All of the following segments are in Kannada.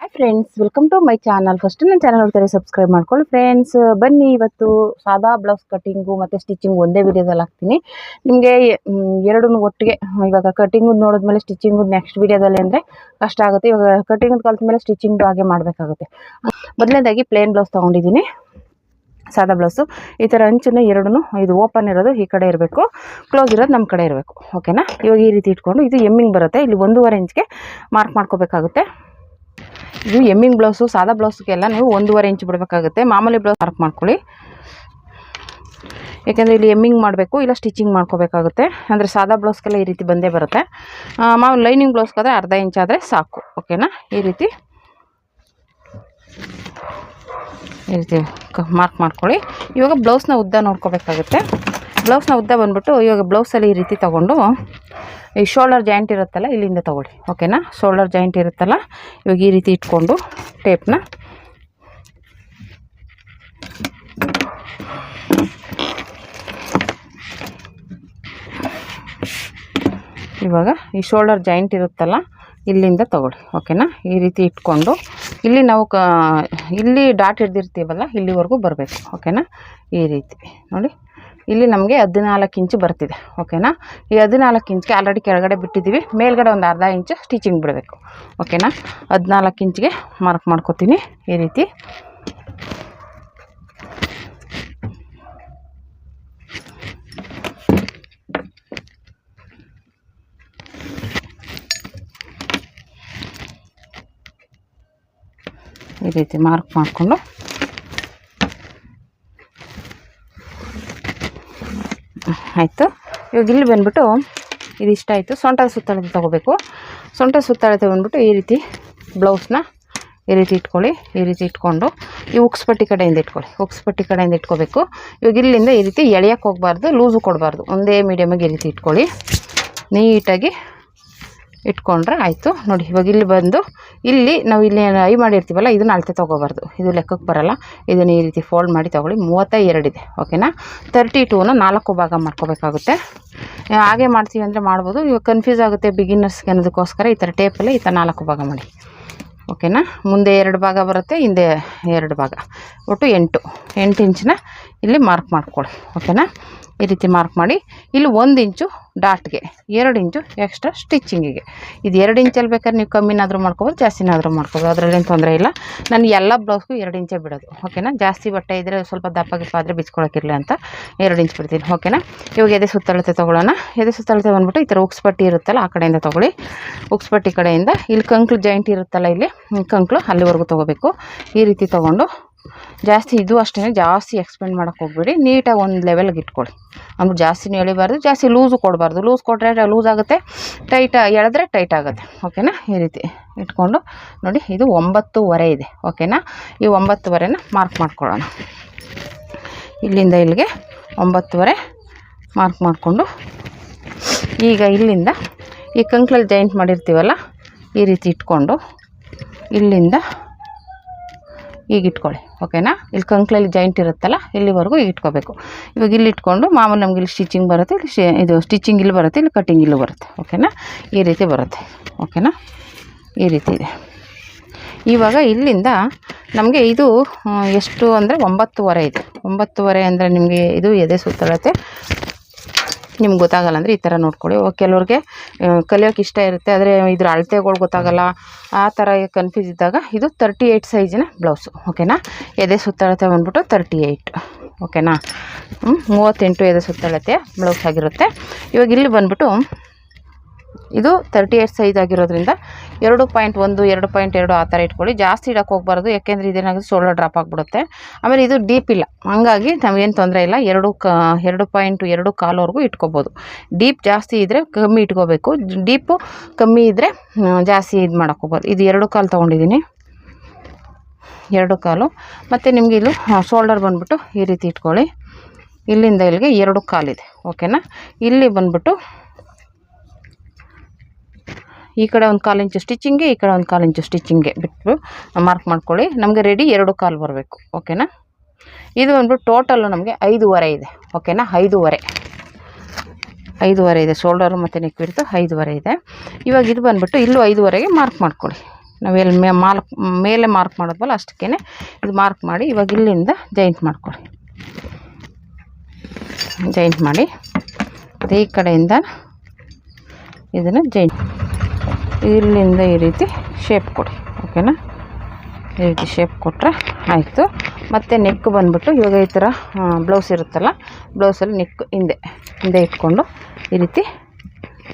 Hi friends, welcome to my channel. First ನನ್ನ ಚಾನಲ್ ನೋಡ್ತಾರೆ ಸಬ್ಸ್ಕ್ರೈಬ್ ಮಾಡ್ಕೊಳ್ಳಿ ಫ್ರೆಂಡ್ಸ್. ಬನ್ನಿ, ಇವತ್ತು ಸಾದಾ ಬ್ಲೌಸ್ ಕಟಿಂಗು ಮತ್ತು ಸ್ಟಿಚಿಂಗ್ ಒಂದೇ ವಿಡಿಯೋದಲ್ಲಿ ಹಾಕ್ತೀನಿ ನಿಮಗೆ. ಎರಡನ್ನೂ ಒಟ್ಟಿಗೆ, ಇವಾಗ ಕಟಿಂಗು ನೋಡಿದ್ಮೇಲೆ ಸ್ಟಿಚಿಂಗು ನೆಕ್ಸ್ಟ್ ವಿಡಿಯೋದಲ್ಲಿ ಅಂದರೆ ಕಷ್ಟ ಆಗುತ್ತೆ. ಇವಾಗ ಕಟಿಂಗ್ ಕಲ್ತ ಮೇಲೆ ಸ್ಟಿಚಿಂಗ್ ಹಾಗೆ ಮಾಡಬೇಕಾಗುತ್ತೆ. ಮೊದಲನೇದಾಗಿ ಪ್ಲೇನ್ ಬ್ಲೌಸ್ ತೊಗೊಂಡಿದ್ದೀನಿ, ಸಾದಾ ಬ್ಲೌಸು. ಈ ಥರ ಅಂಚನ್ನು ಎರಡೂ ಇದು ಓಪನ್ ಇರೋದು ಈ ಕಡೆ ಇರಬೇಕು, ಕ್ಲೋಸ್ ಇರೋದು ನಮ್ಮ ಕಡೆ ಇರಬೇಕು. ಓಕೆನಾ? ಇವಾಗ ಈ ರೀತಿ ಇಟ್ಕೊಂಡು ಇದು ಎಮ್ಮಿಂಗ್ ಬರುತ್ತೆ, ಇಲ್ಲಿ 1.5 ಇಂಚ್ಗೆ ಮಾರ್ಕ್ ಮಾಡ್ಕೋಬೇಕಾಗುತ್ತೆ. ಇದು ಎಮ್ಮಿಂಗ್ ಬ್ಲೌಸು, ಸಾದಾ ಬ್ಲೌಸ್ಗೆಲ್ಲ ನೀವು 1.5 ಇಂಚ್ ಬಿಡಬೇಕಾಗುತ್ತೆ. ಮಾಮೂಲಿ ಬ್ಲೌಸ್ ಮಾರ್ಕ್ ಮಾಡ್ಕೊಳ್ಳಿ, ಯಾಕೆಂದರೆ ಇಲ್ಲಿ ಎಮ್ಮಿಂಗ್ ಮಾಡಬೇಕು, ಇಲ್ಲ ಸ್ಟಿಚಿಂಗ್ ಮಾಡ್ಕೋಬೇಕಾಗುತ್ತೆ. ಅಂದರೆ ಸಾದಾ ಬ್ಲೌಸ್ಗೆಲ್ಲ ಈ ರೀತಿ ಬಂದೇ ಬರುತ್ತೆ. ಮಾಮೂಲಿ ಲೈನಿಂಗ್ ಬ್ಲೌಸ್ಗಾದರೆ ಅರ್ಧ ಇಂಚ್ ಆದರೆ ಸಾಕು. ಓಕೆನಾ? ಈ ರೀತಿ ಮಾರ್ಕ್ ಮಾಡ್ಕೊಳ್ಳಿ. ಇವಾಗ ಬ್ಲೌಸ್ನ ಉದ್ದ ನೋಡ್ಕೋಬೇಕಾಗುತ್ತೆ. ಬ್ಲೌಸ್ನ ಉದ್ದ ಬಂದ್ಬಿಟ್ಟು ಇವಾಗ ಬ್ಲೌಸಲ್ಲಿ ಈ ರೀತಿ ತೊಗೊಂಡು ಈ ಶೋಲ್ಡರ್ ಜಾಯಿಂಟ್ ಇರುತ್ತಲ್ಲ, ಇಲ್ಲಿಂದ ತೊಗೊಳ್ಳಿ. ಓಕೆನಾ? ಶೋಲ್ಡರ್ ಜಾಯಿಂಟ್ ಇರುತ್ತಲ್ಲ, ಇವಾಗ ಈ ರೀತಿ ಇಟ್ಕೊಂಡು ಟೇಪ್ನ ಇವಾಗ ಈ ಶೋಲ್ಡರ್ ಜಾಯಿಂಟ್ ಇರುತ್ತಲ್ಲ, ಇಲ್ಲಿಂದ ತೊಗೊಳ್ಳಿ. ಓಕೆನಾ? ಈ ರೀತಿ ಇಟ್ಕೊಂಡು ಇಲ್ಲಿ ನಾವು ಇಲ್ಲಿ ಡಾಟ್ ಹಿಡ್ದಿರ್ತೀವಲ್ಲ, ಇಲ್ಲಿವರೆಗೂ ಬರಬೇಕು. ಓಕೆನಾ? ಈ ರೀತಿ ನೋಡಿ, ಇಲ್ಲಿ ನಮಗೆ 14 ಇಂಚು ಬರ್ತಿದೆ. ಓಕೆನಾ? ಈ 14 ಇಂಚ್ಗೆ ಆಲ್ರೆಡಿ ಕೆಳಗಡೆ ಬಿಟ್ಟಿದ್ದೀವಿ, ಮೇಲ್ಗಡೆ ಒಂದು ಅರ್ಧ ಇಂಚು ಸ್ಟಿಚಿಂಗ್ ಬಿಡಬೇಕು. ಓಕೆನಾ? 14 ಇಂಚ್ಗೆ ಮಾರ್ಕ್ ಮಾಡ್ಕೋತೀನಿ. ಈ ರೀತಿ ಮಾರ್ಕ್ ಮಾಡಿಕೊಂಡು ಆಯಿತು. ಇವಾಗ ಇಲ್ಲಿ ಬಂದ್ಬಿಟ್ಟು ಇದಿಷ್ಟ ಆಯಿತು. ಸೊಂಟದ ಸುತ್ತಳತೆ ತೊಗೋಬೇಕು. ಸೊಂಟದ ಸುತ್ತಳತೆ ಬಂದ್ಬಿಟ್ಟು ಈ ರೀತಿ ಬ್ಲೌಸ್ನ ಈ ರೀತಿ ಇಟ್ಕೊಳ್ಳಿ. ಈ ರೀತಿ ಇಟ್ಕೊಂಡು ಈ ಉಕ್ಸ್ಪಟ್ಟಿ ಕಡೆಯಿಂದ ಇಟ್ಕೊಳ್ಳಿ. ಉಕ್ಸ್ಪಟ್ಟಿ ಕಡೆಯಿಂದ ಇಟ್ಕೋಬೇಕು. ಇವಾಗ ಇಲ್ಲಿಂದ ಈ ರೀತಿ ಎಳೆಯೋಕ್ಕೆ ಹೋಗಬಾರ್ದು, ಲೂಸು ಕೊಡಬಾರ್ದು, ಒಂದೇ ಮೀಡಿಯಮಾಗಿ ಈ ರೀತಿ ಇಟ್ಕೊಳ್ಳಿ. ನೀಟಾಗಿ ಇಟ್ಕೊಂಡ್ರೆ ಆಯಿತು. ನೋಡಿ, ಇವಾಗ ಇಲ್ಲಿ ಬಂದು ಇಲ್ಲಿ ನಾವು ಇಲ್ಲಿ ಐ ಮಾಡಿರ್ತೀವಲ್ಲ, ಇದನ್ನು ಅಳತೆ ತೊಗೋಬಾರ್ದು, ಇದು ಲೆಕ್ಕಕ್ಕೆ ಬರೋಲ್ಲ. ಇದನ್ನು ಈ ರೀತಿ ಫೋಲ್ಡ್ ಮಾಡಿ ತೊಗೊಳ್ಳಿ. 32 ಇದೆ. ಓಕೆನಾ? 32ನ 4 ಭಾಗ ಮಾಡ್ಕೋಬೇಕಾಗುತ್ತೆ. ಹಾಗೆ ಮಾಡ್ತೀವಿ ಅಂದರೆ ಮಾಡ್ಬೋದು, ಇವಾಗ ಕನ್ಫ್ಯೂಸ್ ಆಗುತ್ತೆ ಬಿಗಿನರ್ಸ್ಗೆ ಅನ್ನೋದಕ್ಕೋಸ್ಕರ ಈ ಥರ ಟೇಪಲ್ಲಿ ಈ ಥರ 4 ಭಾಗ ಮಾಡಿ. ಓಕೆನಾ? ಮುಂದೆ 2 ಭಾಗ ಬರುತ್ತೆ, ಹಿಂದೆ 2 ಭಾಗ, ಒಟ್ಟು 8 ಇಂಚನ್ನ ಇಲ್ಲಿ ಮಾರ್ಕ್ ಮಾಡ್ಕೊಳ್ಳಿ. ಓಕೆನಾ? ಈ ರೀತಿ ಮಾರ್ಕ್ ಮಾಡಿ ಇಲ್ಲಿ 1 ಇಂಚು ಡಾಟ್ಗೆ, 2 ಇಂಚು ಎಕ್ಸ್ಟ್ರಾ ಸ್ಟಿಚಿಂಗಿಗೆ. ಇದು 2 ಇಂಚಲ್ಲಿ ಬೇಕಾದ್ರೆ ನೀವು ಕಮ್ಮಿನಾದರೂ ಮಾಡ್ಕೋಬೋದು, ಜಾಸ್ತಿನಾದರೂ ಮಾಡ್ಕೋಬೋದು, ಅದರಲ್ಲೇನು ತೊಂದರೆ ಇಲ್ಲ. ನಾನು ಎಲ್ಲ ಬ್ಲೌಸ್ಗೂ 2 ಇಂಚೇ ಬಿಡೋದು. ಓಕೆನಾ? ಜಾಸ್ತಿ ಬಟ್ಟೆ ಇದ್ದರೆ ಸ್ವಲ್ಪ ದಪ್ಪ ಆದರೆ ಬಿಚ್ಕೊಳಕ್ಕಿರಲಿ ಅಂತ 2 ಇಂಚ್ ಬಿಡ್ತೀನಿ. ಓಕೆನಾ? ಇವಾಗ ಎದೆ ಸುತ್ತಳತೆ ತೊಗೊಳ್ಳೋಣ. ಎದೆ ಸುತ್ತಳತೆ ಬಂದ್ಬಿಟ್ಟು ಈ ಥರ ಉಕ್ಸ್ಪಟ್ಟಿ ಇರುತ್ತಲ್ಲ, ಆ ಕಡೆಯಿಂದ ತೊಗೊಳ್ಳಿ. ಉಕ್ಸ್ಪಟ್ಟಿ ಕಡೆಯಿಂದ ಇಲ್ಲಿ ಕಂಕ್ಳು ಜಾಯಿಂಟ್ ಇರುತ್ತಲ್ಲ, ಇಲ್ಲಿ ಕಂಕ್ಳು ಅಲ್ಲಿವರೆಗೂ ತೊಗೋಬೇಕು. ಈ ರೀತಿ ತೊಗೊಂಡು ಜಾಸ್ತಿ ಇದು ಅಷ್ಟೇ, ಜಾಸ್ತಿ ಎಕ್ಸ್ಪೆಂಡ್ ಮಾಡೋಕ್ಕೆ ಹೋಗ್ಬೇಡಿ, ನೀಟಾಗಿ ಒಂದು ಲೆವೆಲ್ಗೆ ಇಟ್ಕೊಳ್ಳಿ. ಅಂದ್ರೆ ಜಾಸ್ತಿನೂ ಎಳಿಬಾರ್ದು, ಜಾಸ್ತಿ ಲೂಸು ಕೊಡಬಾರ್ದು. ಲೂಸ್ ಕೊಟ್ಟರೆ ಲೂಸ್ ಆಗುತ್ತೆ, ಎಳೆದ್ರೆ ಟೈಟ್ ಆಗುತ್ತೆ. ಓಕೆನಾ? ಈ ರೀತಿ ಇಟ್ಕೊಂಡು ನೋಡಿ, ಇದು 9.5 ಇದೆ. ಓಕೆನಾ? ಈ 9.5ನ ಮಾರ್ಕ್ ಮಾಡ್ಕೊಳ್ಳೋಣ. ಇಲ್ಲಿಂದ ಇಲ್ಲಿಗೆ 9.5 ಮಾರ್ಕ್ ಮಾಡಿಕೊಂಡು ಈಗ ಇಲ್ಲಿಂದ ಈ ಕಂಕ್ಳಲ್ಲಿ ಜಾಯಿಂಟ್ ಮಾಡಿರ್ತೀವಲ್ಲ, ಈ ರೀತಿ ಇಟ್ಕೊಂಡು ಇಲ್ಲಿಂದ ಈಗ ಇಟ್ಕೊಳ್ಳಿ. ಓಕೆನಾ? ಇಲ್ಲಿ ಕಂಕ್ಳಲ್ಲಿ ಜಾಯಿಂಟ್ ಇರುತ್ತಲ್ಲ, ಇಲ್ಲಿವರೆಗೂ ಈಗ ಇಟ್ಕೋಬೇಕು. ಇವಾಗ ಇಲ್ಲಿ ಇಟ್ಕೊಂಡು ಮಾಮೂಲಿ ನಮ್ಗೆ ಇಲ್ಲಿ ಸ್ಟಿಚಿಂಗ್ ಬರುತ್ತೆ, ಇಲ್ಲಿ ಇದು ಸ್ಟಿಚಿಂಗ್ ಇಲ್ಲಿ ಬರುತ್ತೆ, ಇಲ್ಲಿ ಕಟ್ಟಿಂಗ್ ಇಲ್ಲೂ ಬರುತ್ತೆ. ಓಕೆನಾ? ಈ ರೀತಿ ಬರುತ್ತೆ. ಓಕೆನಾ? ಈ ರೀತಿ ಇದೆ. ಇವಾಗ ಇಲ್ಲಿಂದ ನಮಗೆ ಇದು ಎಷ್ಟು ಅಂದರೆ 9.5 ಇದೆ. 9.5 ಅಂದರೆ ನಿಮಗೆ ಇದು ಎದೆ ಸುತ್ತಳತೆ ನಿಮ್ಗೆ ಗೊತ್ತಾಗಲ್ಲ ಅಂದರೆ ಈ ಥರ ನೋಡ್ಕೊಳ್ಳಿ. ಕೆಲವ್ರಿಗೆ ಕಲಿಯೋಕೆ ಇಷ್ಟ ಇರುತ್ತೆ, ಆದರೆ ಇದ್ರ ಅಳತೆಗಳು ಗೊತ್ತಾಗಲ್ಲ, ಆ ಥರ ಕನ್ಫ್ಯೂಸ್ ಇದ್ದಾಗ ಇದು 38 ಸೈಜಿನ ಬ್ಲೌಸು. ಓಕೆನಾ? ಎದೆ ಸುತ್ತಳತೆ ಬಂದ್ಬಿಟ್ಟು 38. ಓಕೆನಾ? 38 ಎದೆ ಸುತ್ತಳತೆ ಬ್ಲೌಸ್ ಆಗಿರುತ್ತೆ. ಇವಾಗ ಇಲ್ಲಿ ಬಂದ್ಬಿಟ್ಟು ಇದು 38 ಸೈಜ್ ಆಗಿರೋದ್ರಿಂದ 2.1 2.2 ಆ ಥರ ಇಟ್ಕೊಳ್ಳಿ. ಜಾಸ್ತಿ ಇಡೋಕ್ಕೆ ಹೋಗ್ಬಾರ್ದು, ಯಾಕೆಂದರೆ ಇದೇನಾಗುತ್ತೆ ಶೋಲ್ಡರ್ ಡ್ರಾಪ್ ಆಗಿಬಿಡುತ್ತೆ. ಆಮೇಲೆ ಇದು ಡೀಪ್ ಇಲ್ಲ, ಹಂಗಾಗಿ ನಾವೇನು ತೊಂದರೆ ಇಲ್ಲ. 2.2 ಕಾಲ್ವರೆಗೂ ಇಟ್ಕೋಬೋದು. ಡೀಪ್ ಜಾಸ್ತಿ ಇದ್ದರೆ ಕಮ್ಮಿ ಇಟ್ಕೋಬೇಕು, ಡೀಪು ಕಮ್ಮಿ ಇದ್ದರೆ ಜಾಸ್ತಿ ಇದು ಮಾಡೋಕ್ಕೆ ಹೋಗ್ಬೋದು. ಇದು 2 ಕಾಲು ತೊಗೊಂಡಿದ್ದೀನಿ, 2 ಕಾಲು. ಮತ್ತು ನಿಮಗೆ ಇಲ್ಲಿ ಶೋಲ್ಡರ್ ಬಂದ್ಬಿಟ್ಟು ಈ ರೀತಿ ಇಟ್ಕೊಳ್ಳಿ. ಇಲ್ಲಿಂದ ಇಲ್ಲಿಗೆ 2 ಕಾಲಿದೆ. ಓಕೆನಾ? ಇಲ್ಲಿ ಬಂದ್ಬಿಟ್ಟು ಈ ಕಡೆ 1/4 ಇಂಚು ಸ್ಟಿಚಿಂಗ್ಗೆ, ಈ ಕಡೆ 1/4 ಇಂಚು ಸ್ಟಿಚಿಂಗ್ಗೆ ಬಿಟ್ಟು ಮಾರ್ಕ್ ಮಾಡ್ಕೊಳ್ಳಿ. ನಮಗೆ ರೆಡಿ 2 ಕಾಲು ಬರಬೇಕು. ಓಕೆನಾ? ಇದು ಬಂದ್ಬಿಟ್ಟು ಟೋಟಲ್ಲು ನಮಗೆ 5.5 ಇದೆ. ಓಕೆನಾ? 5.5 ಇದೆ. ಶೋಲ್ಡರು ಮತ್ತು ನೆಕ್ ಬಿಡ್ತು 5.5 ಇದೆ. ಇವಾಗ ಇದು ಬಂದ್ಬಿಟ್ಟು ಇಲ್ಲೂ 5.5ಗೆ ಮಾರ್ಕ್ ಮಾಡ್ಕೊಳ್ಳಿ. ನಾವೆಲ್ಲಿ ಮೇಲೆ ಮಾರ್ಕ್ ಮಾಡೋದ್ವಲ್ಲ ಅಷ್ಟಕ್ಕೇ ಇದು ಮಾರ್ಕ್ ಮಾಡಿ ಇವಾಗ ಇಲ್ಲಿಂದ ಜಾಯಿಂಟ್ ಮಾಡ್ಕೊಳ್ಳಿ. ಜಾಯಿಂಟ್ ಮಾಡಿ ಅದೇ ಕಡೆಯಿಂದ ಇದನ್ನು ಜಾಯಿಂಟ್ ಇಲ್ಲಿಂದ ಈ ರೀತಿ ಶೇಪ್ ಕೊಡಿ. ಓಕೆನಾ, ಈ ರೀತಿ ಶೇಪ್ ಕೊಟ್ಟರೆ ಆಯಿತು. ಮತ್ತು ನೆಕ್ ಬಂದುಬಿಟ್ಟು ಇವಾಗ ಈ ಥರ ಬ್ಲೌಸ್ ಇರುತ್ತಲ್ಲ, ಬ್ಲೌಸಲ್ಲಿ ನೆಕ್ ಹಿಂದೆ ಇಟ್ಕೊಂಡು ಈ ರೀತಿ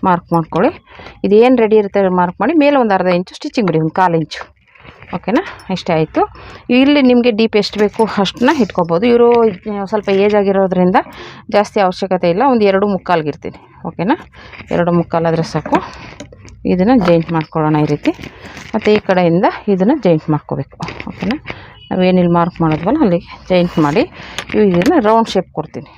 ಮಾರ್ಕ್ ಮಾಡ್ಕೊಳ್ಳಿ. ಇದೇನು ರೆಡಿ ಇರುತ್ತೆ ಮಾರ್ಕ್ ಮಾಡಿ ಮೇಲೆ ಒಂದು ಅರ್ಧ ಇಂಚು ಸ್ಟಿಚಿಂಗ್ ಬಿಡಿ, ಒಂದು 1/4 ಇಂಚು. ಓಕೆನಾ, ಇಷ್ಟೇ ಆಯಿತು. ಇಲ್ಲಿ ನಿಮಗೆ ಡೀಪ್ ಎಷ್ಟು ಬೇಕು ಅಷ್ಟನ್ನ ಇಟ್ಕೊಬೋದು. ಇವರು ಸ್ವಲ್ಪ ಏಜ್ ಆಗಿರೋದ್ರಿಂದ ಜಾಸ್ತಿ ಅವಶ್ಯಕತೆ ಇಲ್ಲ, ಒಂದು 2.75 ಇರ್ತೀನಿ. ಓಕೆನಾ, 2.75 ಆದರೆ ಸಾಕು. ಇದನ್ನು ಜಾಯಿಂಟ್ ಮಾಡ್ಕೊಳ್ಳೋಣ ಈ ರೀತಿ. ಮತ್ತು ಈ ಕಡೆಯಿಂದ ಇದನ್ನು ಜಾಯಿಂಟ್ ಮಾಡ್ಕೋಬೇಕು. ಓಕೆನಾ, ನಾವೇನಿಲ್ಲಿ ಮಾರ್ಕ್ ಮಾಡೋದ್ವಲ್ಲ ಅಲ್ಲಿಗೆ ಜಾಯಿಂಟ್ ಮಾಡಿ ಇದನ್ನು ರೌಂಡ್ ಶೇಪ್ ಕೊಡ್ತೀನಿ.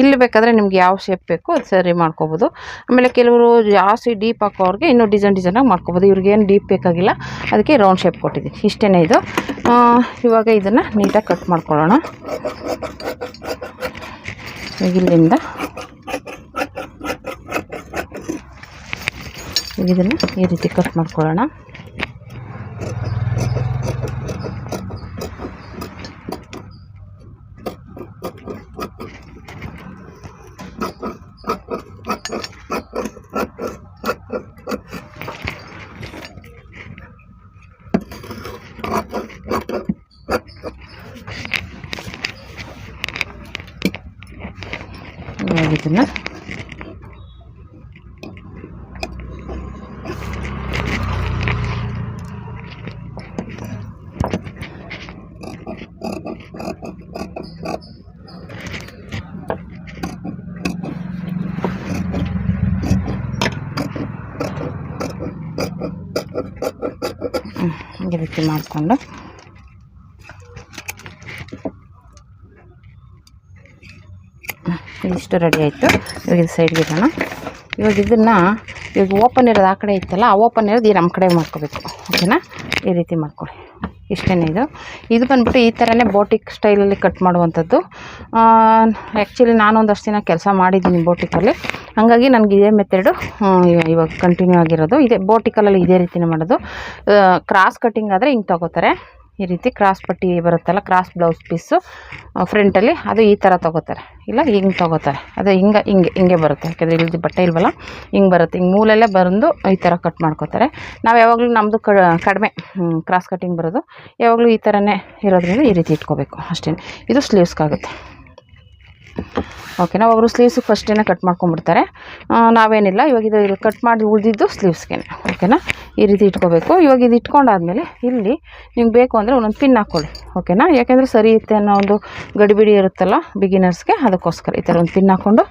ಇಲ್ಲಿ ಬೇಕಾದರೆ ನಿಮ್ಗೆ ಯಾವ ಶೇಪ್ ಬೇಕು ಅದು ಸರಿ ಮಾಡ್ಕೋಬೋದು. ಆಮೇಲೆ ಕೆಲವರು ಜಾಸ್ತಿ ಡೀಪ್ ಹಾಕೋರಿಗೆ ಇನ್ನೂ ಡಿಸೈನಾಗಿ ಮಾಡ್ಕೋಬೋದು. ಇವ್ರಿಗೇನು ಡೀಪ್ ಬೇಕಾಗಿಲ್ಲ, ಅದಕ್ಕೆ ರೌಂಡ್ ಶೇಪ್ ಕೊಟ್ಟಿದ್ದೀನಿ. ಇಷ್ಟೇ ಇದು. ಇವಾಗ ಇದನ್ನು ನೀಟಾಗಿ ಕಟ್ ಮಾಡ್ಕೊಳ್ಳೋಣ. ಇಲ್ಲಿಂದ ಇದನ್ನು ಈ ರೀತಿ ಕಟ್ ಮಾಡ್ಕೊಳ್ಳೋಣ. ಇದನ್ನು ಈ ರೀತಿ ಮಾಡಿಕೊಂಡು ಇಷ್ಟು ರೆಡಿ ಆಯಿತು. ಇವಾಗ ಇದು ಸೈಡ್ಗೆ ಇಡೋಣ. ಇವಾಗ ಇದನ್ನು ಇವಾಗ ಓಪನ್ ಇರೋದು ಆ ಕಡೆ ಇತ್ತಲ್ಲ, ಆ ಓಪನ್ ಇರೋದು ಈ ನಮ್ಮ ಕಡೆ ಮಾಡ್ಕೋಬೇಕು. ಓಕೆನಾ, ಈ ರೀತಿ ಮಾಡ್ಕೊಳ್ಳಿ. ಇಷ್ಟೇ ಇದು ಬಂದ್ಬಿಟ್ಟು ಈ ಥರನೇ ಬೋಟಿಕ್ ಸ್ಟೈಲಲ್ಲಿ ಕಟ್ ಮಾಡುವಂಥದ್ದು. ಆ್ಯಕ್ಚುಲಿ ನಾನೊಂದಷ್ಟು ದಿನ ಕೆಲಸ ಮಾಡಿದ್ದೀನಿ ಬೋಟಿಕಲ್ಲಿ, ಹಾಗಾಗಿ ನನಗೆ ಇದೇ ಮೆಥಡು ಇವಾಗ ಕಂಟಿನ್ಯೂ ಆಗಿರೋದು. ಇದೇ ಬೋಟಿಕಲಲ್ಲಿ ಇದೇ ರೀತಿನೇ ಮಾಡೋದು. ಕ್ರಾಸ್ ಕಟ್ಟಿಂಗ್ ಆದರೆ ಹಿಂಗೆ ತೊಗೋತಾರೆ. ಈ ರೀತಿ ಕ್ರಾಸ್ ಪಟ್ಟಿ ಬರುತ್ತಲ್ಲ, ಕ್ರಾಸ್ ಬ್ಲೌಸ್ ಪೀಸು ಫ್ರಂಟಲ್ಲಿ, ಅದು ಈ ಥರ ತೊಗೋತಾರೆ. ಇಲ್ಲ ಹಿಂಗೆ ತೊಗೋತಾರೆ, ಅದು ಹಿಂಗೆ ಬರುತ್ತೆ. ಯಾಕೆಂದರೆ ಇಲ್ಲಿ ಬಟ್ಟೆ ಇಲ್ವಲ್ಲ, ಹಿಂಗೆ ಬರುತ್ತೆ. ಹಿಂಗೆ ಮೂಲೆಲ್ಲೇ ಬಂದು ಈ ಥರ ಕಟ್ ಮಾಡ್ಕೋತಾರೆ. ನಾವು ಯಾವಾಗಲೂ ನಮ್ಮದು ಕಡಿಮೆ ಕ್ರಾಸ್ ಕಟ್ಟಿಂಗ್ ಬರೋದು, ಯಾವಾಗಲೂ ಈ ಥರನೇ ಇರೋದ್ರಿಂದ ಈ ರೀತಿ ಇಟ್ಕೋಬೇಕು ಅಷ್ಟೇ. ಇದು ಸ್ಲೀವ್ಸ್ಗಾಗುತ್ತೆ. ಓಕೆನಾ, ಒಬ್ಬರು ಸ್ಲೀವ್ಸಿಗೆ ಫಸ್ಟೇ ಕಟ್ ಮಾಡ್ಕೊಂಡ್ಬಿಡ್ತಾರೆ. ನಾವೇನಿಲ್ಲ, ಇವಾಗ ಇದು ಕಟ್ ಮಾಡಿ ಉಳಿದಿದ್ದು ಸ್ಲೀವ್ಸ್ಗೆ. ಓಕೆನಾ, ಈ ರೀತಿ ಇಟ್ಕೋಬೇಕು. ಇವಾಗ ಇದು ಇಟ್ಕೊಂಡಾದ್ಮೇಲೆ ಇಲ್ಲಿ ನಿಮ್ಗೆ ಬೇಕು ಅಂದರೆ ಒಂದೊಂದು ಪಿನ್ ಹಾಕ್ಕೊಳ್ಳಿ. ಓಕೆನಾ, ಯಾಕೆಂದರೆ ಸರಿ ಇರುತ್ತೆ ಅನ್ನೋ ಒಂದು ಗಡಿಬಿಡಿ ಇರುತ್ತಲ್ಲ ಬಿಗಿನರ್ಸ್ಗೆ, ಅದಕ್ಕೋಸ್ಕರ ಈ ಥರ ಒಂದು ಪಿನ್ ಹಾಕ್ಕೊಂಡು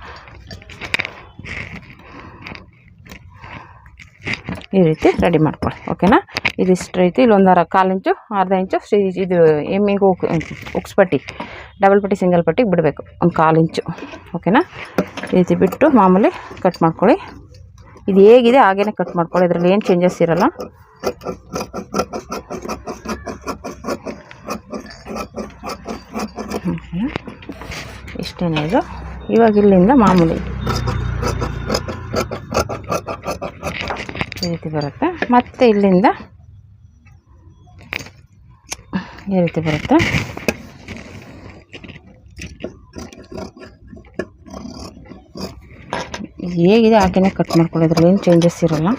ಈ ರೀತಿ ರೆಡಿ ಮಾಡ್ಕೊಳ್ಳಿ. ಓಕೆನಾ, ಇದಿಷ್ಟು ರೀತಿ ಇಲ್ಲೊಂದು 1/4 ಇಂಚು ಅರ್ಧ ಇಂಚು ಇದು ಎಮ್ಮಿಗೂ ಉಕ್ಸ್ ಪಟ್ಟಿ, ಡಬಲ್ ಪಟ್ಟಿ ಸಿಂಗಲ್ ಪಟ್ಟಿಗೆ ಬಿಡಬೇಕು, ಒಂದು 1/4 ಇಂಚು. ಓಕೆನಾ, ಈ ರೀತಿ ಬಿಟ್ಟು ಮಾಮೂಲಿ ಕಟ್ ಮಾಡ್ಕೊಳ್ಳಿ. ಇದು ಹೇಗಿದೆ ಹಾಗೇ ಕಟ್ ಮಾಡ್ಕೊಳ್ಳಿ, ಇದರಲ್ಲಿ ಏನು ಚೇಂಜಸ್ ಇರೋಲ್ಲ. ಇಷ್ಟೇ ಇದು. ಇವಾಗ ಇಲ್ಲಿಂದ ಮಾಮೂಲಿ ಈ ರೀತಿ ಬರುತ್ತೆ. ಮತ್ತು ಇಲ್ಲಿಂದ ಈ ರೀತಿ ಬರುತ್ತೆ. ಹೇಗಿದೆ ಹಾಗೇ ಕಟ್ ಮಾಡ್ಕೊಳ್ಳೋದ್ರಲ್ಲಿ ಏನು ಚೇಂಜಸ್ ಇರೋಲ್ಲ.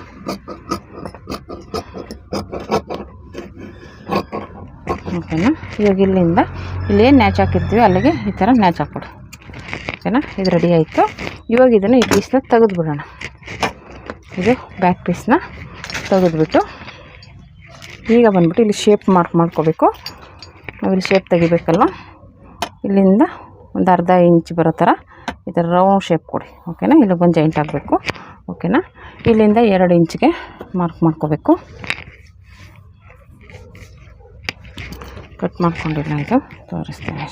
ಓಕೆನಾ, ಇವಾಗ ಇಲ್ಲಿಂದ ಇಲ್ಲೇನು ನ್ಯಾಚ್ ಹಾಕಿರ್ತೀವಿ ಅಲ್ಲಿಗೆ ಈ ಥರ ನ್ಯಾಚ್ ಹಾಕ್ಕೊಡಿ. ಓಕೆನಾ, ಇದು ರೆಡಿ ಆಯಿತು. ಇವಾಗ ಇದನ್ನು ಈ ಪೀಸ್ನ ತೆಗೆದುಬಿಡೋಣ. ಇದು ಬ್ಯಾಕ್ ಪೀಸ್ನ ತೆಗೆದುಬಿಟ್ಟು ಈಗ ಬಂದ್ಬಿಟ್ಟು ಇಲ್ಲಿ ಶೇಪ್ ಮಾರ್ಕ್ ಮಾಡ್ಕೋಬೇಕು. ನಾವಿಲ್ಲಿ ಶೇಪ್ ತೆಗಿಬೇಕಲ್ವ, ಇಲ್ಲಿಂದ ಒಂದು ಅರ್ಧ ಇಂಚ್ ಬರೋ ಥರ ಈ ಥರ ರೌಂಡ್ ಶೇಪ್ ಕೊಡಿ. ಓಕೆನಾ, ಇಲ್ಲಿ ಬಂದು ಜಾಯಿಂಟ್ ಆಗಬೇಕು. ಓಕೆನಾ, ಇಲ್ಲಿಂದ 2 ಇಂಚಿಗೆ ಮಾರ್ಕ್ ಮಾಡ್ಕೋಬೇಕು. ಕಟ್ ಮಾಡ್ಕೊಂಡಿಲ್ಲ, ಇದು ತೋರಿಸ್ತೀನಿ.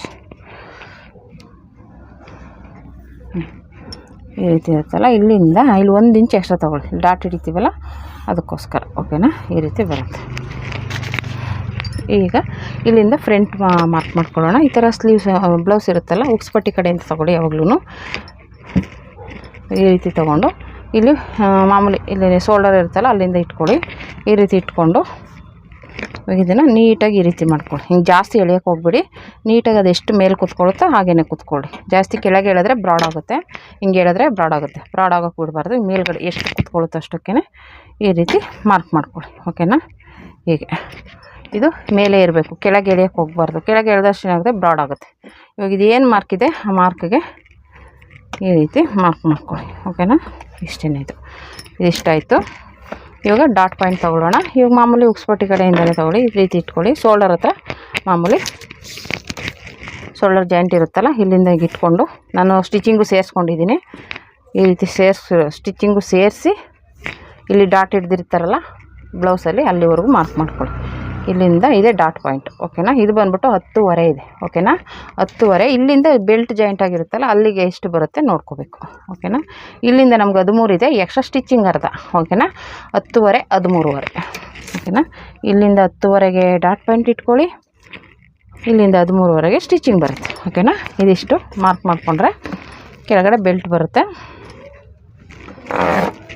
ಈ ರೀತಿ ಇರುತ್ತಲ್ಲ, ಇಲ್ಲಿಂದ ಇಲ್ಲಿ 1 ಇಂಚ್ ಎಕ್ಸ್ಟ್ರಾ ತೊಗೊಳ್ಳಿ, ಡಾಟ್ ಹಿಡಿತೀವಲ್ಲ ಅದಕ್ಕೋಸ್ಕರ. ಓಕೆನಾ, ಈ ರೀತಿ ಬರುತ್ತೆ. ಈಗ ಇಲ್ಲಿಂದ ಫ್ರಂಟ್ ಮಾರ್ಕ್ ಮಾಡ್ಕೊಳ್ಳೋಣ. ಈ ಥರ ಸ್ಲೀವ್ಸ್ ಬ್ಲೌಸ್ ಇರುತ್ತಲ್ಲ, ಉಕ್ಸ್ ಪಟ್ಟಿ ಕಡೆಯಿಂದ ತೊಗೊಳ್ಳಿ. ಯಾವಾಗಲೂ ಈ ರೀತಿ ತೊಗೊಂಡು ಇಲ್ಲಿ ಮಾಮೂಲಿ ಇಲ್ಲಿ ಶೋಲ್ಡರ್ ಇರುತ್ತಲ್ಲ ಅಲ್ಲಿಂದ ಇಟ್ಕೊಳ್ಳಿ. ಈ ರೀತಿ ಇಟ್ಕೊಂಡು ಇದನ್ನು ನೀಟಾಗಿ ಈ ರೀತಿ ಮಾಡ್ಕೊಳ್ಳಿ. ಹಿಂಗೆ ಜಾಸ್ತಿ ಎಳೆಯೋಕ್ಕೆ ಹೋಗ್ಬಿಡಿ. ನೀಟಾಗಿ ಅದು ಎಷ್ಟು ಮೇಲೆ ಕೂತ್ಕೊಳ್ಳುತ್ತೋ ಹಾಗೇ ಕೂತ್ಕೊಳ್ಳಿ. ಜಾಸ್ತಿ ಕೆಳಗೆ ಎಳೆದ್ರೆ ಬ್ರಾಡ್ ಆಗುತ್ತೆ, ಹಿಂಗೆ ಎಳೆದ್ರೆ ಬ್ರಾಡ್ ಆಗುತ್ತೆ. ಬ್ರಾಡ್ ಆಗೋಕ್ಕೆ ಬಿಡಬಾರ್ದು. ಮೇಲ್ಗಡೆ ಎಷ್ಟು ಕೂತ್ಕೊಳ್ಳುತ್ತೋ ಅಷ್ಟಕ್ಕೇ ಈ ರೀತಿ ಮಾರ್ಕ್ ಮಾಡ್ಕೊಳ್ಳಿ. ಓಕೆನಾ? ಹೀಗೆ ಇದು ಮೇಲೆ ಇರಬೇಕು, ಕೆಳಗೆ ಎಳೆಯೋಕ್ಕೆ ಹೋಗಬಾರ್ದು. ಕೆಳಗೆ ಎಳೆದಷ್ಟು ಏನಾಗುತ್ತೆ, ಬ್ರಾಡ್ ಆಗುತ್ತೆ. ಇವಾಗ ಇದು ಏನು ಮಾರ್ಕ್ ಇದೆ ಆ ಮಾರ್ಕ್ಗೆ ಈ ರೀತಿ ಮಾರ್ಕ್ ಮಾಡ್ಕೊಳ್ಳಿ. ಓಕೆನಾ? ಇಷ್ಟೇ ಇದಿಷ್ಟಾಯಿತು. ಇವಾಗ ಡಾಟ್ ಪಾಯಿಂಟ್ ತೊಗೊಳ್ಳೋಣ. ಇವಾಗ ಮಾಮೂಲಿ ಉಕ್ಸ್ಪಟ್ಟಿ ಕಡೆಯಿಂದಲೇ ತೊಗೊಳ್ಳಿ. ಈ ರೀತಿ ಇಟ್ಕೊಳ್ಳಿ. ಶೋಲ್ಡರ್ ಹತ್ರ ಮಾಮೂಲಿ ಶೋಲ್ಡರ್ ಜಾಯಿಂಟ್ ಇರುತ್ತಲ್ಲ ಇಲ್ಲಿಂದ ಈಗ ಇಟ್ಕೊಂಡು ನಾನು ಸ್ಟಿಚಿಂಗು ಸೇರಿಸ್ಕೊಂಡಿದ್ದೀನಿ. ಈ ರೀತಿ ಸ್ಟಿಚಿಂಗು ಸೇರಿಸಿ ಇಲ್ಲಿ ಡಾಟ್ ಹಿಡ್ದಿರ್ತಾರಲ್ಲ ಬ್ಲೌಸಲ್ಲಿ ಅಲ್ಲಿವರೆಗೂ ಮಾರ್ಕ್ ಮಾಡ್ಕೊಳ್ಳಿ. ಇಲ್ಲಿಂದ ಇದೆ ಡಾಟ್ ಪಾಯಿಂಟ್. ಓಕೆನಾ? ಇದು ಬಂದ್ಬಿಟ್ಟು 10.5 ಇದೆ. ಓಕೆನಾ? 10.5 ಇಲ್ಲಿಂದ ಬೆಲ್ಟ್ ಜಾಯಿಂಟ್ ಆಗಿರುತ್ತಲ್ಲ ಅಲ್ಲಿಗೆ ಎಷ್ಟು ಬರುತ್ತೆ ನೋಡ್ಕೋಬೇಕು. ಓಕೆನಾ? ಇಲ್ಲಿಂದ ನಮ್ಗೆ 13 ಇದೆ, ಎಕ್ಸ್ಟ್ರಾ ಸ್ಟಿಚಿಂಗ್ ಅರ್ಧ. ಓಕೆನಾ? 10.5 13.5. ಓಕೆನಾ? ಇಲ್ಲಿಂದ 10.5ಗೆ ಡಾಟ್ ಪಾಯಿಂಟ್ ಇಟ್ಕೊಳ್ಳಿ. ಇಲ್ಲಿಂದ 13.5ಗೆ ಸ್ಟಿಚಿಂಗ್ ಬರುತ್ತೆ. ಓಕೆನಾ? ಇದಿಷ್ಟು ಮಾರ್ಕ್ ಮಾಡಿಕೊಂಡ್ರೆ ಕೆಳಗಡೆ ಬೆಲ್ಟ್ ಬರುತ್ತೆ.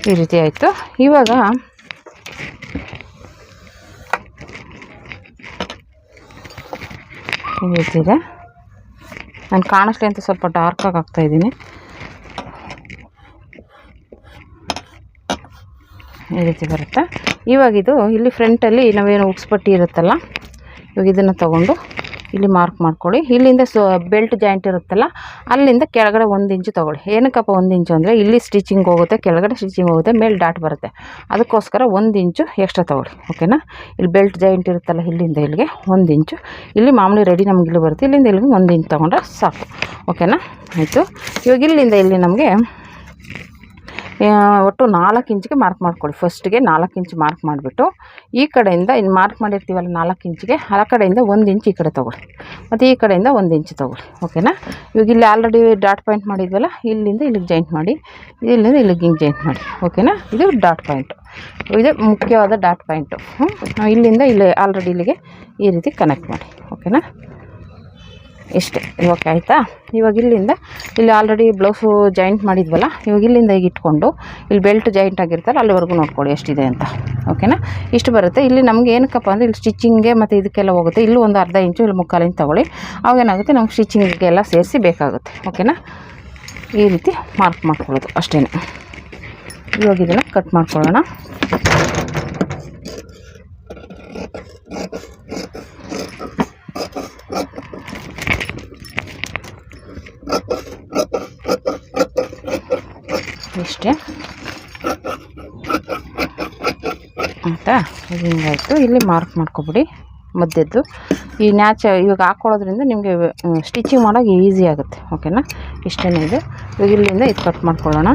ಈ ರೀತಿ ಆಯಿತು. ಇವಾಗ ಈ ರೀತಿ ಇದೆ. ನಾನು ಕಾಣಿಸ್ಲಿ ಅಂತ ಸ್ವಲ್ಪ ಡಾರ್ಕಾಗಿ ಹಾಕ್ತಾಯಿದ್ದೀನಿ. ಈ ರೀತಿ ಬರುತ್ತೆ. ಇವಾಗಿದು ಇಲ್ಲಿ ಫ್ರಂಟಲ್ಲಿ ನಾವೇನು ಉಕ್ಸ್ಪಟ್ಟಿ ಇರುತ್ತಲ್ಲ ಇವಾಗ ಇದನ್ನು ತೊಗೊಂಡು ಇಲ್ಲಿ ಮಾರ್ಕ್ ಮಾಡ್ಕೊಳ್ಳಿ. ಇಲ್ಲಿಂದ ಬೆಲ್ಟ್ ಜಾಯಿಂಟ್ ಇರುತ್ತಲ್ಲ ಅಲ್ಲಿಂದ ಕೆಳಗಡೆ 1 ಇಂಚು ತೊಗೊಳ್ಳಿ. ಏನಕ್ಕಪ್ಪ 1 ಇಂಚು ಅಂದರೆ ಇಲ್ಲಿ ಸ್ಟಿಚಿಂಗ್ ಹೋಗುತ್ತೆ, ಕೆಳಗಡೆ ಸ್ಟಿಚಿಂಗ್ ಹೋಗುತ್ತೆ, ಮೇಲೆ ಡಾಟ್ ಬರುತ್ತೆ. ಅದಕ್ಕೋಸ್ಕರ 1 ಇಂಚು ಎಕ್ಸ್ಟ್ರಾ ತೊಗೊಳ್ಳಿ. ಓಕೆನಾ? ಇಲ್ಲಿ ಬೆಲ್ಟ್ ಜಾಯಿಂಟ್ ಇರುತ್ತಲ್ಲ ಇಲ್ಲಿಂದ ಇಲ್ಲಿಗೆ 1 ಇಂಚು. ಇಲ್ಲಿ ಮಾಮೂಲಿ ರೆಡಿ ನಮ್ಗೆ ಇಲ್ಲಿ ಬರುತ್ತೆ, ಇಲ್ಲಿಂದ ಇಲ್ಲಿಗೆ 1 ಇಂಚು ತೊಗೊಂಡ್ರೆ ಸಾಕು. ಓಕೆನಾ? ಆಯಿತು. ಇವಾಗ ಇಲ್ಲಿಂದ ಇಲ್ಲಿ ನಮಗೆ ಒಟ್ಟು 4 ಇಂಚಿಗೆ ಮಾರ್ಕ್ ಮಾಡ್ಕೊಳ್ಳಿ. ಫಸ್ಟ್ಗೆ 4 ಇಂಚು ಮಾರ್ಕ್ ಮಾಡಿಬಿಟ್ಟು ಈ ಕಡೆಯಿಂದ ಇನ್ನು ಮಾರ್ಕ್ ಮಾಡಿರ್ತೀವಲ್ಲ 4 ಇಂಚಿಗೆ ಆ ಕಡೆಯಿಂದ 1 ಇಂಚು ಈ ಕಡೆ ತೊಗೊಳ್ಳಿ, ಮತ್ತು ಈ ಕಡೆಯಿಂದ 1 ಇಂಚು ತೊಗೊಳ್ಳಿ. ಓಕೆನಾ? ಇವಾಗ ಇಲ್ಲಿ ಆಲ್ರೆಡಿ ಡಾಟ್ ಪಾಯಿಂಟ್ ಮಾಡಿದ್ವಲ್ಲ ಇಲ್ಲಿಂದ ಇಲ್ಲಿಗೆ ಜಾಯಿಂಟ್ ಮಾಡಿ, ಇಲ್ಲಿಂದ ಇಲ್ಲಿಗೆ ಹಿಂಗೆ ಜಾಯಿಂಟ್ ಮಾಡಿ. ಓಕೆನಾ? ಇದು ಡಾಟ್ ಪಾಯಿಂಟು, ಇದು ಮುಖ್ಯವಾದ ಡಾಟ್ ಪಾಯಿಂಟು. ಇಲ್ಲಿಂದ ಇಲ್ಲಿ ಆಲ್ರೆಡಿ ಇಲ್ಲಿಗೆ ಈ ರೀತಿ ಕನೆಕ್ಟ್ ಮಾಡಿ. ಓಕೆನಾ? ಇಷ್ಟೇ. ಓಕೆ ಆಯಿತಾ? ಇವಾಗ ಇಲ್ಲಿಂದ ಇಲ್ಲಿ ಆಲ್ರೆಡಿ ಬ್ಲೌಸು ಜಾಯಿಂಟ್ ಮಾಡಿದ್ವಲ್ಲ ಇವಾಗ ಇಲ್ಲಿಂದ ಈಗ ಇಟ್ಕೊಂಡು ಇಲ್ಲಿ ಬೆಲ್ಟ್ ಜಾಯಿಂಟ್ ಆಗಿರ್ತಾರೆ ಅಲ್ಲಿವರೆಗೂ ನೋಡ್ಕೊಳ್ಳಿ ಎಷ್ಟಿದೆ ಅಂತ. ಓಕೆನಾ? ಇಷ್ಟು ಬರುತ್ತೆ. ಇಲ್ಲಿ ನಮ್ಗೆ ಏನಕ್ಕಪ್ಪ ಅಂದರೆ ಇಲ್ಲಿ ಸ್ಟಿಚಿಂಗ್ಗೆ ಮತ್ತು ಇದಕ್ಕೆಲ್ಲ ಹೋಗುತ್ತೆ. ಇಲ್ಲೂ ಒಂದು ಅರ್ಧ ಇಂಚು ಇಲ್ಲಿ 3/4 ಇಂಚು ತೊಗೊಳ್ಳಿ. ಅವಾಗೇನಾಗುತ್ತೆ ನಮ್ಗೆ ಸ್ಟಿಚಿಂಗಿಗೆಲ್ಲ ಸೇರಿಸಿ ಬೇಕಾಗುತ್ತೆ. ಓಕೆನಾ? ಈ ರೀತಿ ಮಾರ್ಕ್ ಮಾಡ್ಕೊಳ್ಳೋದು ಅಷ್ಟೇ. ಇವಾಗ ಇದನ್ನು ಕಟ್ ಮಾಡ್ಕೊಳ್ಳೋಣ. ಇಷ್ಟೇ ಆಯಿತಾ? ಇದು ಹಿಂಗಾಯಿತು. ಇಲ್ಲಿ ಮಾರ್ಕ್ ಮಾಡ್ಕೊಬಿಡಿ ಮಧ್ಯದ್ದು. ಈ ಇವಾಗ ಹಾಕ್ಕೊಳ್ಳೋದ್ರಿಂದ ನಿಮಗೆ ಸ್ಟಿಚಿಂಗ್ ಮಾಡೋಕ್ಕೆ ಈಸಿ ಆಗುತ್ತೆ. ಓಕೆನಾ? ಇಷ್ಟೇ ಇದು. ಇವಾಗ ಇಲ್ಲಿಂದ ಇದು ಕಟ್ ಮಾಡ್ಕೊಳ್ಳೋಣ.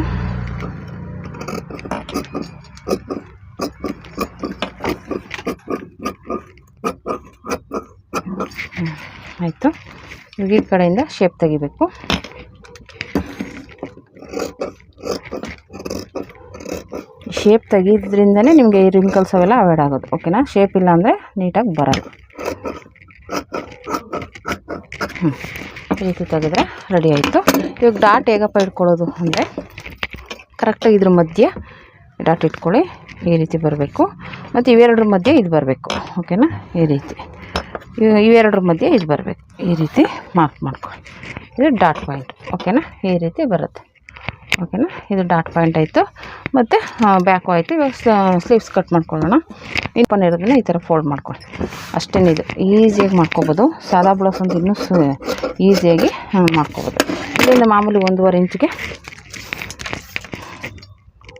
ಆಯಿತು. ಇವಾಗ ಈ ಕಡೆಯಿಂದ ಶೇಪ್ ತೆಗಿಬೇಕು. ಶೇಪ್ ತೆಗಿದ್ರಿಂದನೇ ನಿಮಗೆ ಈ ರಿಂಕಲ್ಸ್ ಅವೆಲ್ಲ ಅವಾಯ್ಡ್ ಆಗೋದು. ಓಕೆನಾ? ಶೇಪ್ ಇಲ್ಲ ಅಂದರೆ ನೀಟಾಗಿ ಬರೋದು. ಈ ರೀತಿ ತೆಗೆದ್ರೆ ರೆಡಿ ಆಯಿತು. ಇವಾಗ ಡಾಟ್ ಹೇಗಪ್ಪ ಇಟ್ಕೊಳ್ಳೋದು ಅಂದರೆ ಕರೆಕ್ಟಾಗಿ ಇದ್ರ ಮಧ್ಯೆ ಡಾಟ್ ಇಟ್ಕೊಳ್ಳಿ. ಈ ರೀತಿ ಬರಬೇಕು, ಮತ್ತು ಇವೆರಡರ ಮಧ್ಯೆ ಇದು ಬರಬೇಕು. ಓಕೆನಾ? ಈ ರೀತಿ ಇವೆರಡರ ಮಧ್ಯೆ ಇದು ಬರಬೇಕು. ಈ ರೀತಿ ಮಾರ್ಕ್ ಮಾಡ್ಕೊಳ್ಳಿ. ಇದು ಡಾಟ್ ಪಾಯಿಂಟ್. ಓಕೆನಾ? ಈ ರೀತಿ ಬರುತ್ತೆ. ಓಕೆನಾ? ಇದು ಡಾಟ್ ಪಾಯಿಂಟ್ ಆಯಿತು, ಮತ್ತು ಬ್ಯಾಕು ಆಯಿತು. ಇವಾಗ ಸ್ಲೀವ್ಸ್ ಕಟ್ ಮಾಡ್ಕೊಳ್ಳೋಣ. ಇನ್ಪನ್ ಇರೋದನ್ನ ಈ ಥರ ಫೋಲ್ಡ್ ಮಾಡ್ಕೊಳ್ಳಿ. ಅಷ್ಟೇನಿದು ಈಸಿಯಾಗಿ ಮಾಡ್ಕೊಬೋದು. ಸಾದಾ ಬ್ಲೌಸ್ ಅಂತ ಇನ್ನೂ ಈಸಿಯಾಗಿ ಮಾಡ್ಕೊಬೋದು. ಇಲ್ಲಿಂದ ಮಾಮೂಲಿ 1.5 ಇಂಚಿಗೆ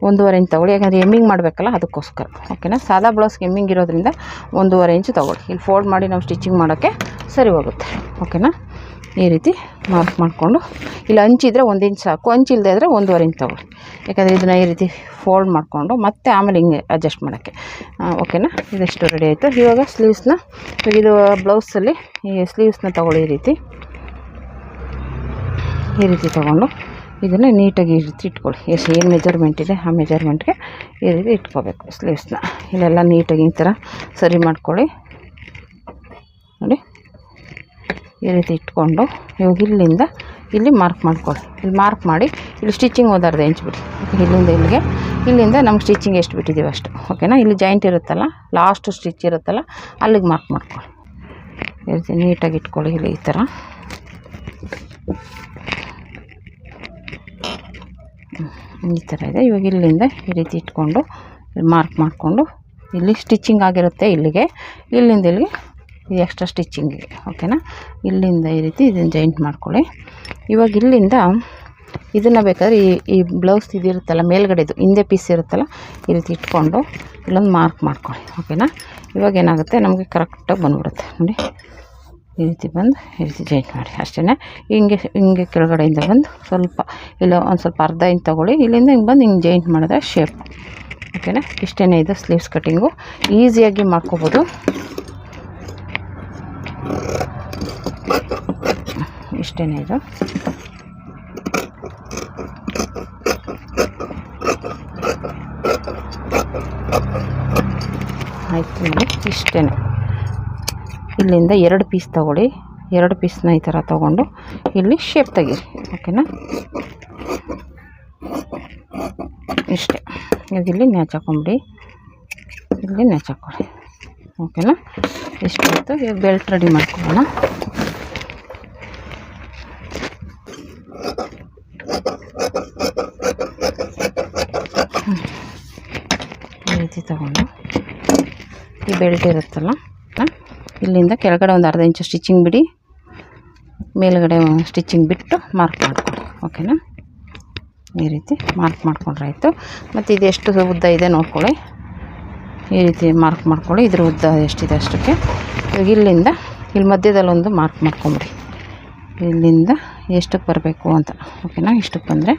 1.5 ಇಂಚ್ ತೊಗೊಳ್ಳಿ. ಯಾಕಂದರೆ ಎಮ್ಮಿಂಗ್ ಮಾಡಬೇಕಲ್ಲ ಅದಕ್ಕೋಸ್ಕರ. ಓಕೆನಾ? ಸಾದಾ ಬ್ಲೌಸ್ಗೆ ಎಮ್ಮಿಂಗ್ ಇರೋದ್ರಿಂದ 1.5 ಇಂಚು ತೊಗೊಳ್ಳಿ. ಇಲ್ಲಿ ಫೋಲ್ಡ್ ಮಾಡಿ ನಾವು ಸ್ಟಿಚಿಂಗ್ ಮಾಡೋಕ್ಕೆ ಸರಿ ಹೋಗುತ್ತೆ. ಓಕೆನಾ? ಈ ರೀತಿ ಮಾರ್ಕ್ ಮಾಡಿಕೊಂಡು ಇಲ್ಲಿ ಹಂಚಿದ್ರೆ 1 ಇಂಚ್ ಸಾಕು, ಹಂಚಿಲ್ಲದೆ ಇದ್ದರೆ 1.5 ಇಂಚ್ ತೊಗೊಳ್ಳಿ. ಯಾಕಂದರೆ ಇದನ್ನು ಈ ರೀತಿ ಫೋಲ್ಡ್ ಮಾಡಿಕೊಂಡು ಮತ್ತೆ ಆಮೇಲೆ ಹಿಂಗೆ ಅಡ್ಜಸ್ಟ್ ಮಾಡೋಕ್ಕೆ. ಓಕೆನಾ? ಇದೆಷ್ಟು ರೆಡಿ ಆಯಿತು. ಇವಾಗ ಸ್ಲೀವ್ಸ್ನ ಇದು ಬ್ಲೌಸಲ್ಲಿ ಈ ಸ್ಲೀವ್ಸ್ನ ತೊಗೊಳ್ಳಿ. ಈ ರೀತಿ ತೊಗೊಂಡು ಇದನ್ನು ನೀಟಾಗಿ ಈ ರೀತಿ ಇಟ್ಕೊಳ್ಳಿ. ಏನು ಮೆಜರ್ಮೆಂಟ್ ಇದೆ ಆ ಮೆಜರ್ಮೆಂಟ್ಗೆ ಈ ರೀತಿ ಇಟ್ಕೋಬೇಕು ಸ್ಲೀವ್ಸ್ನ. ಇಲ್ಲೆಲ್ಲ ನೀಟಾಗಿ ಈ ಥರ ಸರಿ ಮಾಡ್ಕೊಳ್ಳಿ. ನೋಡಿ ಈ ರೀತಿ ಇಟ್ಕೊಂಡು ಇವಾಗ ಇಲ್ಲಿಂದ ಇಲ್ಲಿ ಮಾರ್ಕ್ ಮಾಡ್ಕೊಳ್ಳಿ. ಇಲ್ಲಿ ಮಾರ್ಕ್ ಮಾಡಿ ಇಲ್ಲಿ ಸ್ಟಿಚಿಂಗ್ ಒಂದು ಅರ್ಧ ಇಂಚ್ ಬಿಡಿ. ಇಲ್ಲಿಂದ ಇಲ್ಲಿಗೆ, ಇಲ್ಲಿಂದ ನಮ್ಗೆ ಸ್ಟಿಚಿಂಗ್ ಎಷ್ಟು ಬಿಟ್ಟಿದ್ದೀವಿ ಅಷ್ಟು. ಓಕೆನಾ. ಇಲ್ಲಿ ಜಾಯಿಂಟ್ ಇರುತ್ತಲ್ಲ, ಲಾಸ್ಟ್ ಸ್ಟಿಚ್ ಇರುತ್ತಲ್ಲ, ಅಲ್ಲಿಗೆ ಮಾರ್ಕ್ ಮಾಡ್ಕೊಳ್ಳಿ. ಈ ರೀತಿ ನೀಟಾಗಿ ಇಟ್ಕೊಳ್ಳಿ. ಇಲ್ಲಿ ಈ ಥರ ಈ ಥರ ಇದೆ. ಇವಾಗ ಇಲ್ಲಿಂದ ಈ ರೀತಿ ಇಟ್ಕೊಂಡು ಮಾರ್ಕ್ ಮಾಡಿಕೊಂಡು ಇಲ್ಲಿ ಸ್ಟಿಚಿಂಗ್ ಆಗಿರುತ್ತೆ ಇಲ್ಲಿಗೆ, ಇಲ್ಲಿಂದ ಇಲ್ಲಿಗೆ ಇದು ಎಕ್ಸ್ಟ್ರಾ ಸ್ಟಿಚಿಂಗಿಗೆ. ಓಕೆನಾ. ಇಲ್ಲಿಂದ ಈ ರೀತಿ ಇದನ್ನು ಜಾಯಿಂಟ್ ಮಾಡ್ಕೊಳ್ಳಿ. ಇವಾಗ ಇಲ್ಲಿಂದ ಇದನ್ನು ಬೇಕಾದ್ರೆ ಈ ಬ್ಲೌಸ್ ಇದಿರುತ್ತಲ್ಲ ಮೇಲ್ಗಡೆದು ಹಿಂದೆ ಪೀಸ್ ಇರುತ್ತಲ್ಲ, ಈ ರೀತಿ ಇಟ್ಕೊಂಡು ಇಲ್ಲೊಂದು ಮಾರ್ಕ್ ಮಾಡ್ಕೊಳ್ಳಿ. ಓಕೆನಾ. ಇವಾಗ ಏನಾಗುತ್ತೆ ನಮಗೆ ಕರೆಕ್ಟಾಗಿ ಬಂದುಬಿಡುತ್ತೆ ನೋಡಿ. ಈ ರೀತಿ ಬಂದು ಈ ರೀತಿ ಜಾಯಿಂಟ್ ಮಾಡಿ ಅಷ್ಟೇ. ಹಿಂಗೆ ಕೆಳಗಡೆಯಿಂದ ಬಂದು ಸ್ವಲ್ಪ ಇಲ್ಲ ಒಂದು ಸ್ವಲ್ಪ ಅರ್ಧ ಇಂಚ್ ತೊಗೊಳ್ಳಿ. ಇಲ್ಲಿಂದ ಹಿಂಗೆ ಬಂದು ಹಿಂಗೆ ಜಾಯಿಂಟ್ ಮಾಡಿದ್ರೆ ಶೇಪ್. ಓಕೆನಾ. ಇಷ್ಟೇ ಇದು ಸ್ಲೀವ್ಸ್ ಕಟ್ಟಿಂಗು. ಈಸಿಯಾಗಿ ಮಾಡ್ಕೋಬೋದು. ಇಷ್ಟೇ ಇದು. ಆಯಿತು ನೋಡಿ. ಇಷ್ಟೇ. ಇಲ್ಲಿಂದ 2 ಪೀಸ್ ತೊಗೊಳ್ಳಿ. 2 ಪೀಸ್ನ ಈ ಥರ ತೊಗೊಂಡು ಇಲ್ಲಿ ಶೇಪ್ ತೆಗೀರಿ. ಓಕೆನಾ. ಇಷ್ಟೇ. ಇವಾಗ ಇಲ್ಲಿ ನ್ಯಾಚ್ ಹಾಕೊಂಬಿಡಿ. ಇಲ್ಲಿ ನ್ಯಾಚ್ ಹಾಕ್ಕೊಳ್ಳಿ. ಓಕೆನಾ. ಇಷ್ಟಾಯಿತು. ಇವಾಗ ಬೆಲ್ಟ್ ರೆಡಿ ಮಾಡ್ಕೊಳ್ಳೋಣ. ಈ ರೀತಿ ತಗೊಂಡು ಈ ಬೆಲ್ಟ್ ಇರುತ್ತಲ್ಲ, ಇಲ್ಲಿಂದ ಕೆಳಗಡೆ ಒಂದು ಅರ್ಧ ಇಂಚು ಸ್ಟಿಚಿಂಗ್ ಬಿಡಿ, ಮೇಲ್ಗಡೆ ಸ್ಟಿಚಿಂಗ್ ಬಿಟ್ಟು ಮಾರ್ಕ್ ಮಾಡ್ಕೊಳ್ಳಿ. ಓಕೆನಾ. ಈ ರೀತಿ ಮಾರ್ಕ್ ಮಾಡ್ಕೊಂಡ್ರೆ ಆಯಿತು. ಮತ್ತು ಇದು ಎಷ್ಟು ಉದ್ದ ಇದೆ ನೋಡ್ಕೊಳ್ಳಿ. ಈ ರೀತಿ ಮಾರ್ಕ್ ಮಾಡ್ಕೊಳ್ಳಿ. ಇದ್ರ ಉದ್ದ ಎಷ್ಟಿದೆ ಅಷ್ಟಕ್ಕೆ. ಇವಾಗ ಇಲ್ಲಿಂದ ಇಲ್ಲಿ ಮಧ್ಯದಲ್ಲಿ ಒಂದು ಮಾರ್ಕ್ ಮಾಡ್ಕೊಂಬಿಡಿ. ಇಲ್ಲಿಂದ ಎಷ್ಟಕ್ಕೆ ಬರಬೇಕು ಅಂತ. ಓಕೆನಾ. ಇಷ್ಟಕ್ಕೆ ಬಂದರೆ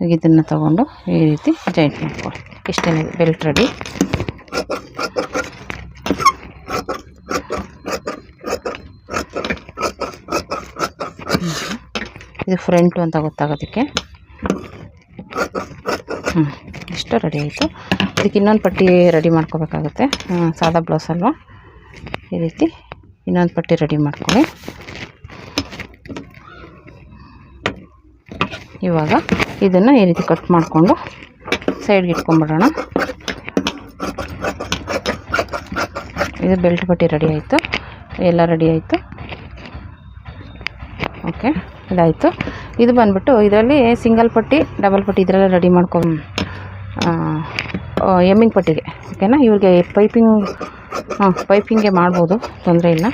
ಈಗ ಇದನ್ನು ತಗೊಂಡು ಈ ರೀತಿ ಜಾಯಿಂಟ್ ಮಾಡ್ಕೊಳ್ಳಿ. ಇಷ್ಟೇ ಬೆಲ್ಟ್ ರೆಡಿ. ಇದು ಫ್ರಂಟು ಅಂತ ಗೊತ್ತಾಗೋದಕ್ಕೆ. ಇಷ್ಟು ರೆಡಿ ಆಯಿತು. ಇದಕ್ಕೆ ಇನ್ನೊಂದು ಪಟ್ಟಿ ರೆಡಿ ಮಾಡ್ಕೋಬೇಕಾಗುತ್ತೆ. ಸಾದಾ ಬ್ಲೌಸ್ ಅಲ್ವಾ. ಈ ರೀತಿ ಇನ್ನೊಂದು ಪಟ್ಟಿ ರೆಡಿ ಮಾಡ್ಕೊಳ್ಳಿ. ಇವಾಗ ಇದನ್ನು ಈ ರೀತಿ ಕಟ್ ಮಾಡಿಕೊಂಡು ಸೈಡ್ಗೆ ಇಟ್ಕೊಂಡ್ಬಿಡೋಣ. ಇದು ಬೆಲ್ಟ್ ಪಟ್ಟಿ ರೆಡಿ ಆಯಿತು. ಎಲ್ಲ ರೆಡಿ ಆಯಿತು. ಓಕೆ. ಇದಾಯಿತು. ಇದು ಬಂದ್ಬಿಟ್ಟು ಇದರಲ್ಲಿ ಸಿಂಗಲ್ ಪಟ್ಟಿ, ಡಬಲ್ ಪಟ್ಟಿ ಇದರೆಲ್ಲ ರೆಡಿ ಮಾಡ್ಕೊಂಡು ಎಮ್ಮಿಂಗ್ ಪಟ್ಟಿಗೆ. ಓಕೆನಾ. ಇವ್ರಿಗೆ ಪೈಪಿಂಗ್ಗೆ ಮಾಡ್ಬೋದು, ತೊಂದರೆ ಇಲ್ಲ.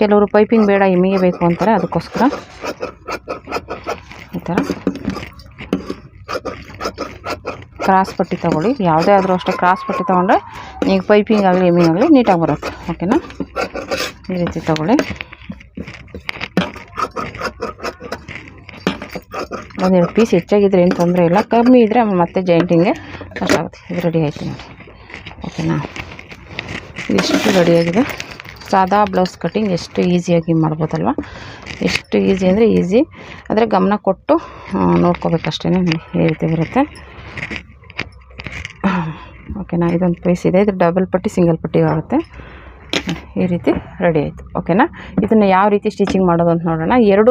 ಕೆಲವರು ಪೈಪಿಂಗ್ ಬೇಡ ಎಮ್ಮಿಗೆ ಬೇಕು ಅಂತಾರೆ, ಅದಕ್ಕೋಸ್ಕರ ಈ ಥರ ಕ್ರಾಸ್ ಪಟ್ಟಿ ತೊಗೊಳ್ಳಿ. ಯಾವುದೇ ಆದರೂ ಅಷ್ಟೇ ಕ್ರಾಸ್ ಪಟ್ಟಿ ತೊಗೊಂಡ್ರೆ ಈಗ ಪೈಪಿಂಗ್ ಆಗಲಿ ಎಮ್ಮಿಂಗ್ ಆಗಲಿ ನೀಟಾಗಿ ಬರುತ್ತೆ. ಓಕೆನಾ. ಈ ರೀತಿ ತೊಗೊಳ್ಳಿ. ಒಂದೆರಡು ಪೀಸ್ ಹೆಚ್ಚಾಗಿದ್ರೆ ಏನು ತೊಂದರೆ ಇಲ್ಲ, ಕಮ್ಮಿ ಇದ್ದರೆ ಆಮೇಲೆ ಮತ್ತೆ ಜಾಯಿಂಟಿಂಗ್ಗೆ ಅಷ್ಟಾಗುತ್ತೆ. ಇದು ರೆಡಿ ಆಯಿತು ನೋಡಿ. ಓಕೆನಾ. ಇಷ್ಟು ರೆಡಿಯಾಗಿದೆ. ಸಾದಾ ಬ್ಲೌಸ್ ಕಟ್ಟಿಂಗ್ ಎಷ್ಟು ಈಸಿಯಾಗಿ ಮಾಡ್ಬೋದಲ್ವ. ಎಷ್ಟು ಈಸಿ ಅಂದರೆ ಈಸಿ, ಆದರೆ ಗಮನ ಕೊಟ್ಟು ನೋಡ್ಕೋಬೇಕಷ್ಟೇ. ನೋಡಿ ಈ ರೀತಿ ಬರುತ್ತೆ. ಓಕೆನಾ. ಇದೊಂದು ಪೀಸ್ ಇದೆ. ಇದು ಡಬಲ್ ಪಟ್ಟಿ ಸಿಂಗಲ್ ಪಟ್ಟಿಗೆ ಆಗುತ್ತೆ. ಈ ರೀತಿ ರೆಡಿ ಆಯಿತು. ಓಕೆನಾ. ಇದನ್ನು ಯಾವ ರೀತಿ ಸ್ಟಿಚಿಂಗ್ ಮಾಡೋದು ಅಂತ ನೋಡೋಣ. ಎರಡು